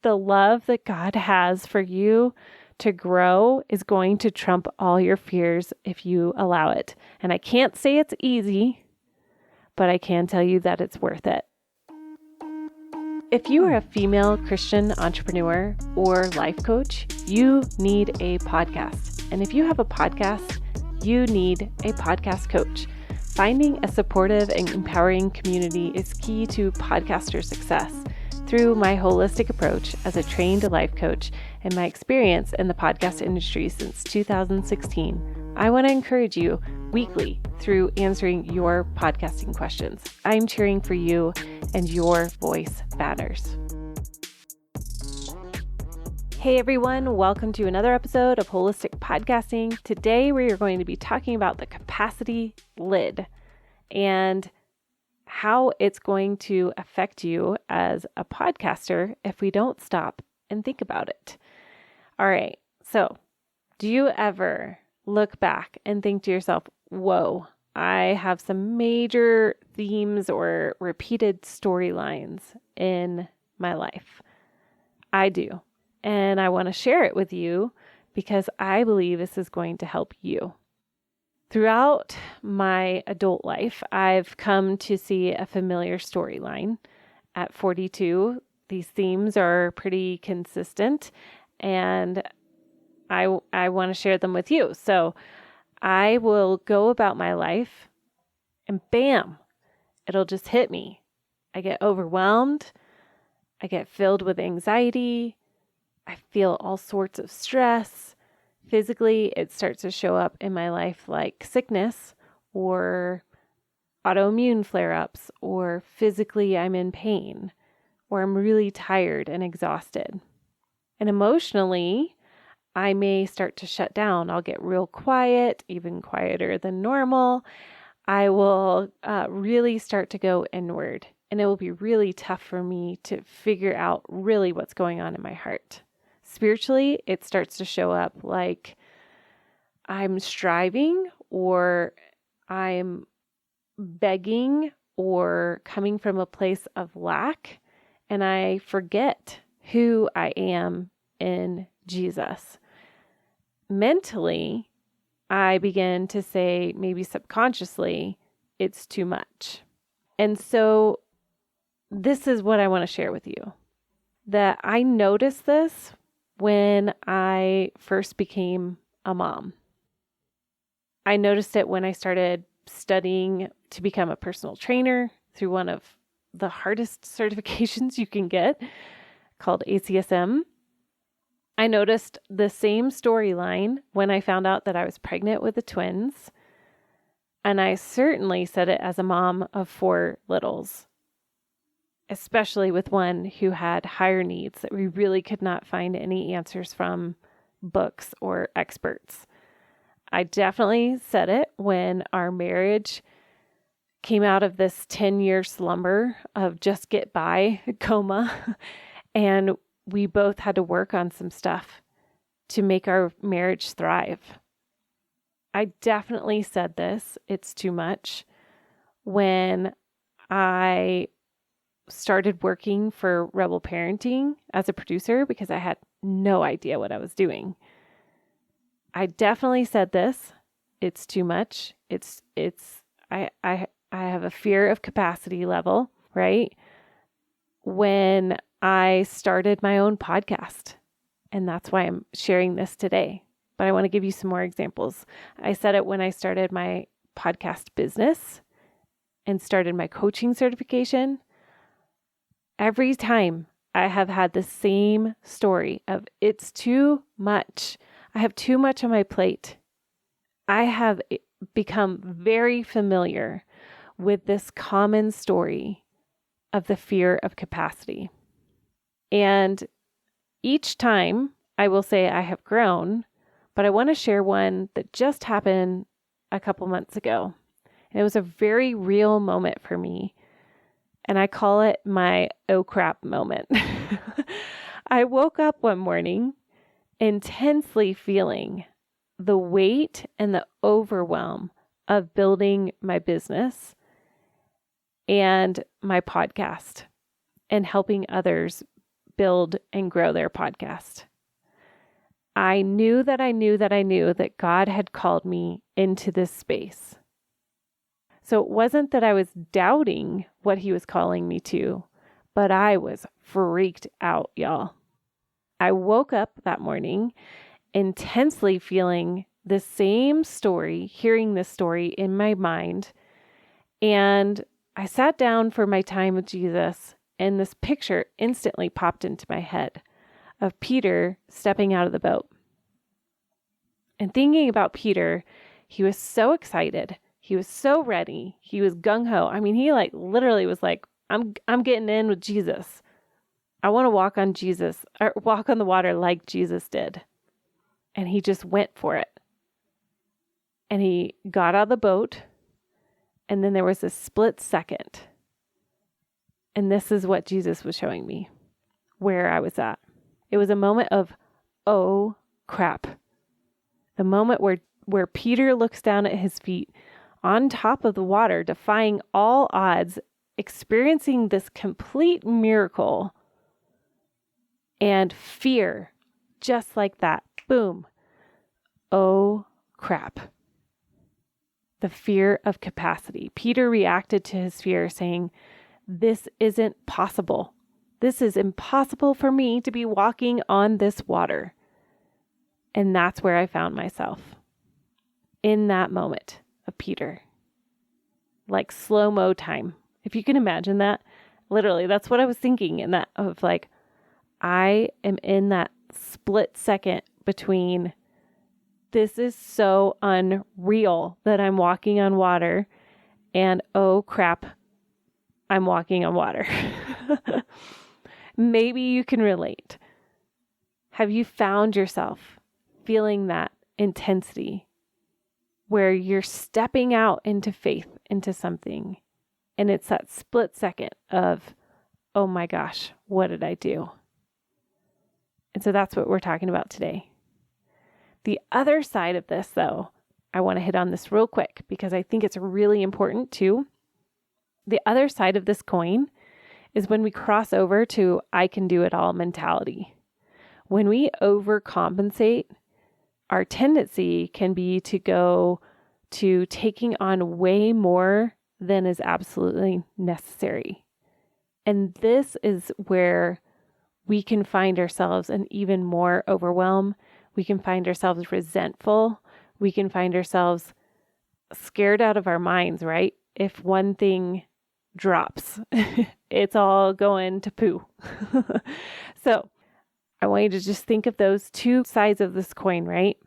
the love that God has for you to grow is going to trump all your fears if you allow it. And I can't say it's easy, but I can tell you that it's worth it. If you are a female Christian entrepreneur or life coach, you need a podcast. And if you have a podcast, you need a podcast coach. Finding a supportive and empowering community is key to podcaster success. Through my holistic approach as a trained life coach and my experience in the podcast industry since 2016, I want to encourage you weekly through answering your podcasting questions. I'm cheering for you, and your voice matters. Hey everyone, welcome to another episode of Holistic Podcasting. Today we are going to be talking about the capacity lid and how it's going to affect you as a podcaster if we don't stop and think about it. All right, so do you ever look back and think to yourself, whoa, I have some major themes or repeated storylines in my life? I do. And I want to share it with you because I believe this is going to help you. Throughout my adult life, I've come to see a familiar storyline. At 42, these themes are pretty consistent, and I want to share them with you. So I will go about my life, and bam, it'll just hit me. I get overwhelmed. I get filled with anxiety. I feel all sorts of stress. Physically, it starts to show up in my life like sickness or autoimmune flare-ups, or physically I'm in pain, or I'm really tired and exhausted. And emotionally, I may start to shut down. I'll get real quiet, even quieter than normal. I will really start to go inward, and it will be really tough for me to figure out really what's going on in my heart. Spiritually, it starts to show up like I'm striving, or I'm begging, or coming from a place of lack, and I forget who I am in Jesus. Mentally, I begin to say, maybe subconsciously, it's too much. And so this is what I want to share with you, that I noticed this when I first became a mom. I noticed it when I started studying to become a personal trainer through one of the hardest certifications you can get, called ACSM. I noticed the same storyline when I found out that I was pregnant with the twins, and I certainly said it as a mom of 4 littles, especially with one who had higher needs that we really could not find any answers from books or experts. I definitely said it when our marriage came out of this 10-year slumber of just get by coma, and we both had to work on some stuff to make our marriage thrive. I definitely said this, it's too much, when I started working for Rebel Parenting as a producer because I had no idea what I was doing. I definitely said this, it's too much. I have a fear of capacity level, right? When I started my own podcast, and that's why I'm sharing this today. But I want to give you some more examples. I said it when I started my podcast business and started my coaching certification. Every time I have had the same story of it's too much. I have too much on my plate. I have become very familiar with this common story of the fear of capacity. And each time I will say I have grown, but I want to share one that just happened a couple months ago. And it was a very real moment for me. And I call it my oh crap moment. I woke up one morning intensely feeling the weight and the overwhelm of building my business and my podcast and helping others build and grow their podcast. I knew that God had called me into this space. So it wasn't that I was doubting what he was calling me to, but I was freaked out, y'all. I woke up that morning intensely feeling the same story, hearing this story in my mind. And I sat down for my time with Jesus, and this picture instantly popped into my head of Peter stepping out of the boat. And thinking about Peter, he was so excited. He was so ready. He was gung-ho. I mean, he literally was like, I'm getting in with Jesus. I want to walk on the water like Jesus did. And he just went for it. And he got out of the boat. And then there was a split second. And this is what Jesus was showing me, where I was at. It was a moment of, oh, crap. The moment where Peter looks down at his feet on top of the water, defying all odds, experiencing this complete miracle, and fear, just like that. Boom. Oh, crap. The fear of capacity. Peter reacted to his fear saying, this isn't possible. This is impossible for me to be walking on this water. And that's where I found myself. In that moment of Peter. Like slow-mo time. If you can imagine that. Literally, that's what I was thinking in that of like, I am in that split second between this is so unreal that I'm walking on water and oh crap, I'm walking on water. Maybe you can relate. Have you found yourself feeling that intensity where you're stepping out into faith, into something, and it's that split second of, oh my gosh, what did I do? And so that's what we're talking about today. The other side of this, though, I want to hit on this real quick because I think it's really important too. The other side of this coin is when we cross over to I can do it all mentality. When we overcompensate, our tendency can be to go to taking on way more than is absolutely necessary. And this is where we can find ourselves in even more overwhelm. We can find ourselves resentful. We can find ourselves scared out of our minds, right? If one thing drops, it's all going to poo. So I want you to just think of those two sides of this coin, right?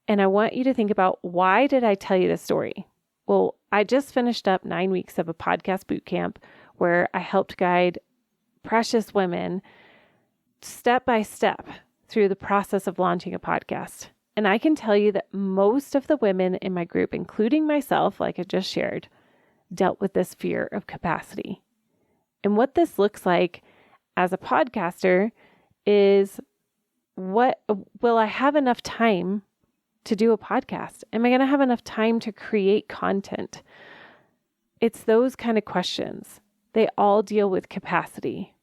And I want you to think about, why did I tell you this story? Well, I just finished up 9 weeks of a podcast boot camp where I helped guide precious women step by step through the process of launching a podcast. And I can tell you that most of the women in my group, including myself, like I just shared, dealt with this fear of capacity. And what this looks like as a podcaster is, will I have enough time to do a podcast? Am I going to have enough time to create content? It's those kind of questions. They all deal with capacity.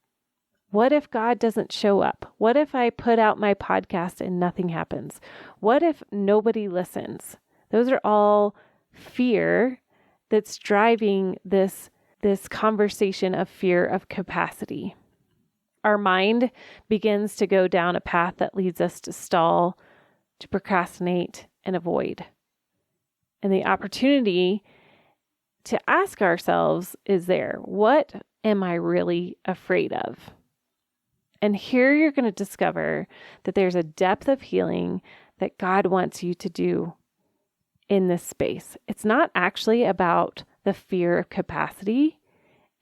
What if God doesn't show up? What if I put out my podcast and nothing happens? What if nobody listens? Those are all fear that's driving this conversation of fear of capacity. Our mind begins to go down a path that leads us to stall, to procrastinate, and avoid. And the opportunity to ask ourselves is there, what am I really afraid of? And here you're going to discover that there's a depth of healing that God wants you to do in this space. It's not actually about the fear of capacity.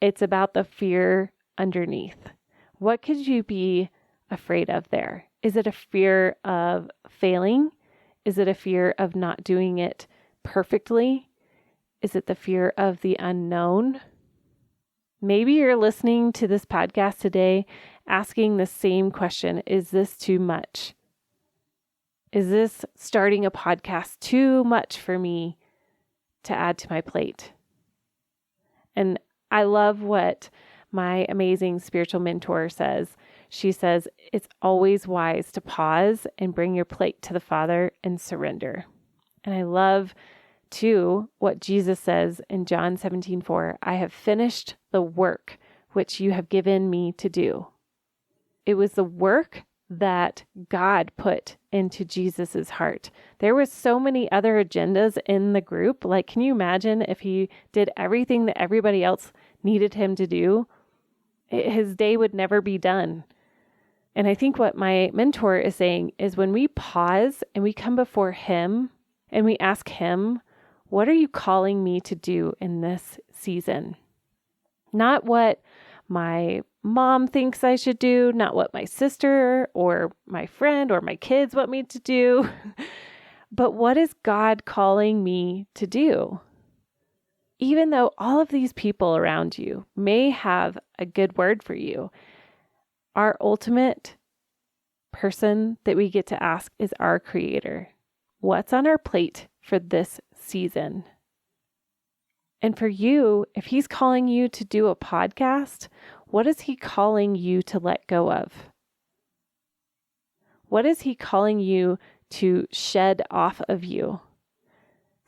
It's about the fear underneath. What could you be afraid of there? Is it a fear of failing? Is it a fear of not doing it perfectly? Is it the fear of the unknown? Maybe you're listening to this podcast today asking the same question. Is this too much? Is this starting a podcast too much for me to add to my plate? And I love what my amazing spiritual mentor says. she says, it's always wise to pause and bring your plate to the Father and surrender. And I love, too, what Jesus says in John 17:4, I have finished the work which you have given me to do. It was the work that God put into Jesus's heart. There was so many other agendas in the group. Like, can you imagine if he did everything that everybody else needed him to do? His day would never be done. And I think what my mentor is saying is when we pause and we come before him and we ask him, what are you calling me to do in this season? Not what my mom thinks I should do, not what my sister or my friend or my kids want me to do, but what is God calling me to do? Even though all of these people around you may have a good word for you, our ultimate person that we get to ask is our Creator. What's on our plate for this season? And for you, if he's calling you to do a podcast, what is he calling you to let go of? What is he calling you to shed off of you?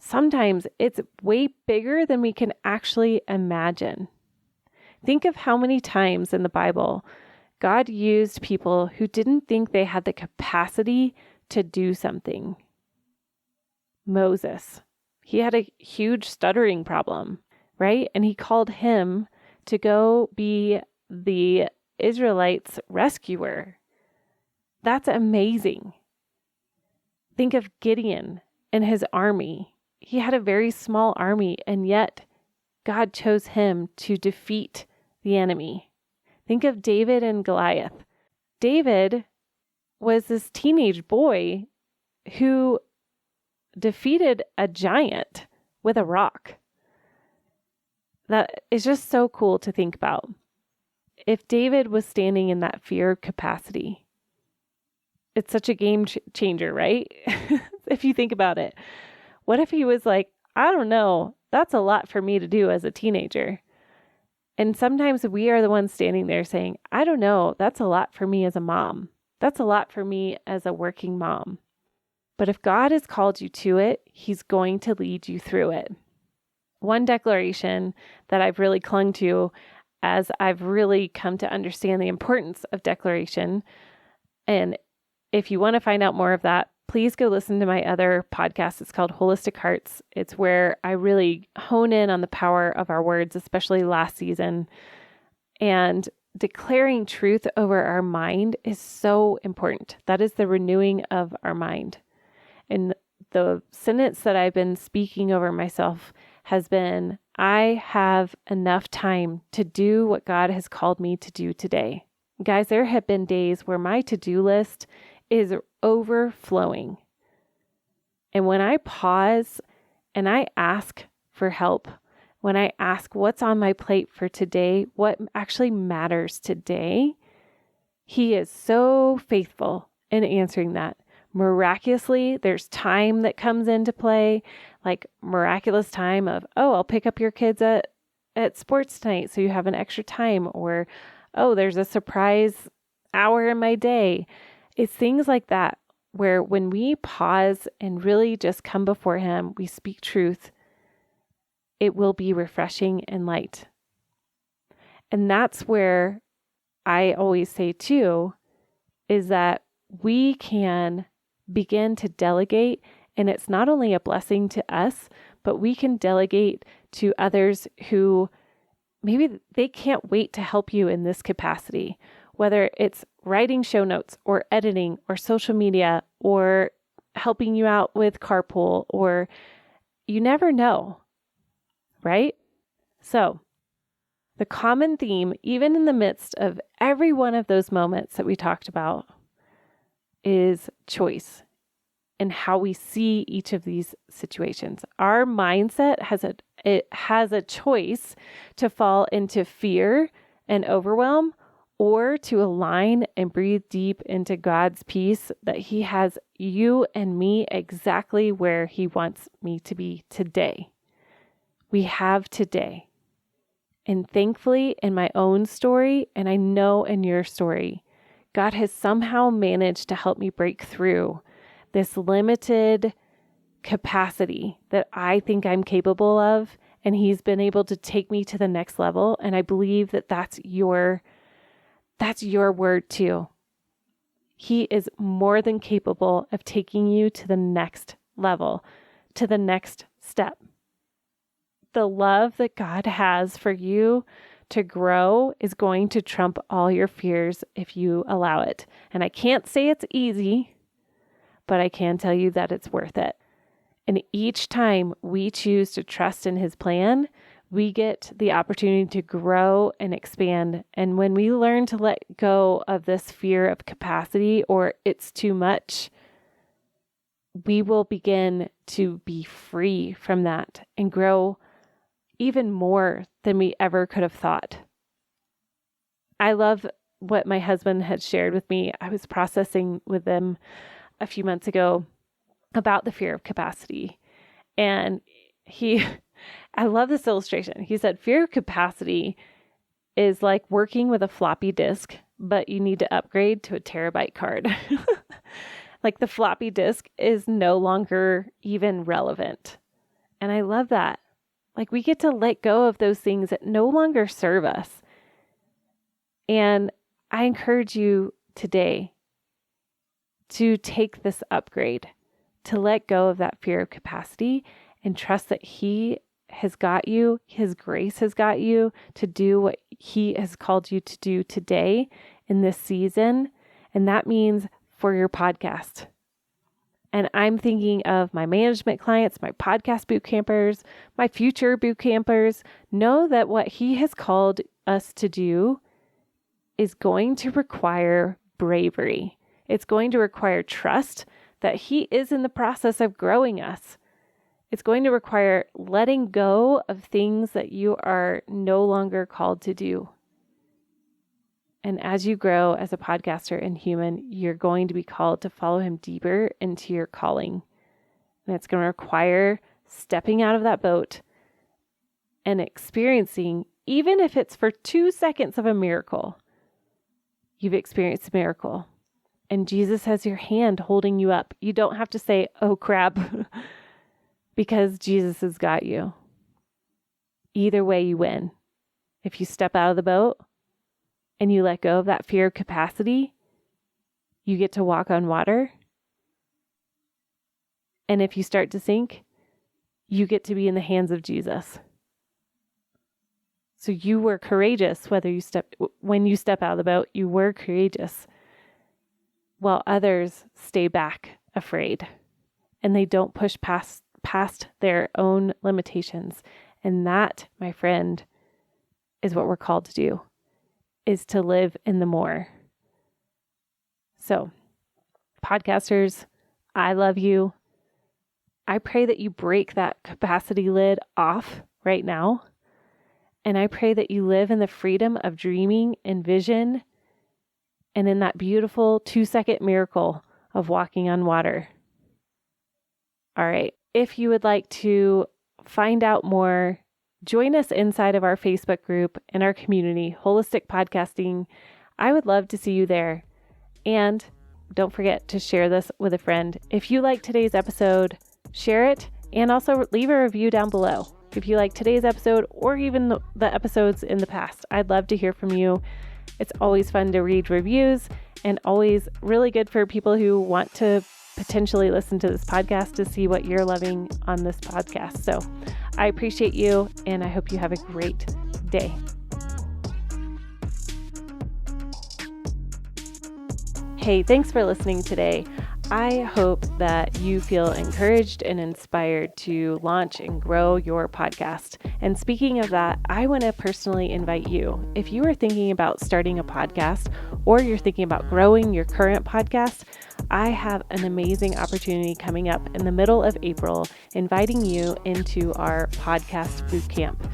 Sometimes it's way bigger than we can actually imagine. Think of how many times in the Bible God used people who didn't think they had the capacity to do something. Moses, he had a huge stuttering problem, right? And he called him to go be the Israelites' rescuer. That's amazing. Think of Gideon and his army. He had a very small army, and yet God chose him to defeat the enemy. Think of David and Goliath. David was this teenage boy who defeated a giant with a rock. That is just so cool to think about. If David was standing in that fear capacity, it's such a game changer, right? If you think about it. What if he was like, I don't know, that's a lot for me to do as a teenager. And sometimes we are the ones standing there saying, I don't know, that's a lot for me as a mom. That's a lot for me as a working mom. But if God has called you to it, he's going to lead you through it. One declaration that I've really clung to as I've really come to understand the importance of declaration, and if you want to find out more of that, please go listen to my other podcast. It's called Holistic Hearts. It's where I really hone in on the power of our words, especially last season. And declaring truth over our mind is so important. That is the renewing of our mind. And the sentence that I've been speaking over myself has been, I have enough time to do what God has called me to do today. Guys, there have been days where my to-do list is overflowing. And when I pause and I ask for help, when I ask what's on my plate for today, what actually matters today, he is so faithful in answering that. Miraculously, there's time that comes into play, like miraculous time of, oh, I'll pick up your kids at sports tonight so you have an extra time, or, oh, there's a surprise hour in my day. It's things like that where when we pause and really just come before him, we speak truth, it will be refreshing and light. And that's where I always say too, is that we can begin to delegate, and it's not only a blessing to us, but we can delegate to others who maybe they can't wait to help you in this capacity, whether it's writing show notes or editing or social media or helping you out with carpool, or you never know, right? So the common theme, even in the midst of every one of those moments that we talked about, is choice and how we see each of these situations. Our mindset has a choice to fall into fear and overwhelm, or to align and breathe deep into God's peace that he has you and me exactly where he wants me to be today. We have today. And thankfully, in my own story, and I know in your story, God has somehow managed to help me break through this limited capacity that I think I'm capable of, and He's been able to take me to the next level. And I believe that that's your word too. He is more than capable of taking you to the next level, to the next step. The love that God has for you to grow is going to trump all your fears if you allow it. And I can't say it's easy, but I can tell you that it's worth it. And each time we choose to trust in His plan, we get the opportunity to grow and expand. And when we learn to let go of this fear of capacity or it's too much, we will begin to be free from that and grow even more than we ever could have thought. I love what my husband had shared with me. I was processing with him a few months ago about the fear of capacity. And I love this illustration. He said, fear of capacity is like working with a floppy disk, but you need to upgrade to a terabyte card. Like the floppy disk is no longer even relevant. And I love that. Like we get to let go of those things that no longer serve us. And I encourage you today to take this upgrade, to let go of that fear of capacity and trust that He has got you, His grace has got you to do what He has called you to do today in this season. And that means for your podcast. And I'm thinking of my management clients, my podcast boot campers, my future boot campers. Know that what He has called us to do is going to require bravery. It's going to require trust that He is in the process of growing us. It's going to require letting go of things that you are no longer called to do. And as you grow as a podcaster and human, you're going to be called to follow Him deeper into your calling. And it's going to require stepping out of that boat and experiencing, even if it's for 2 seconds of a miracle, you've experienced a miracle. And Jesus has your hand holding you up. You don't have to say, oh crap, because Jesus has got you. Either way, you win. If you step out of the boat and you let go of that fear of capacity, you get to walk on water. And if you start to sink, you get to be in the hands of Jesus. So you were courageous when you step out of the boat, you were courageous, while others stay back afraid and they don't push past their own limitations. And that, my friend, is what we're called to do, is to live in the more. So, podcasters, I love you. I pray that you break that capacity lid off right now. And I pray that you live in the freedom of dreaming and vision and in that beautiful 2-second miracle of walking on water. All right. If you would like to find out more, join us inside of our Facebook group and our community, Holistic Podcasting. I would love to see you there. And don't forget to share this with a friend. If you like today's episode, share it and also leave a review down below. If you like today's episode or even the episodes in the past, I'd love to hear from you. It's always fun to read reviews and always really good for people who want to potentially listen to this podcast to see what you're loving on this podcast. So I appreciate you and I hope you have a great day. Hey, thanks for listening today. I hope that you feel encouraged and inspired to launch and grow your podcast. And speaking of that, I want to personally invite you, if you are thinking about starting a podcast or you're thinking about growing your current podcast, I have an amazing opportunity coming up in the middle of April, inviting you into our podcast bootcamp.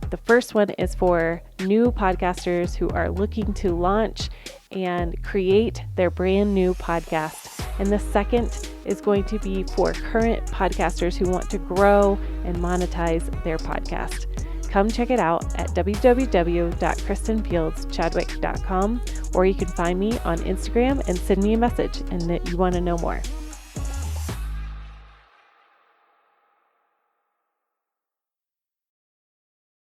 The first one is for new podcasters who are looking to launch and create their brand new podcast. And the second is going to be for current podcasters who want to grow and monetize their podcast. come check it out at www.kristinfieldschadwick.com, or you can find me on Instagram and send me a message and that you want to know more.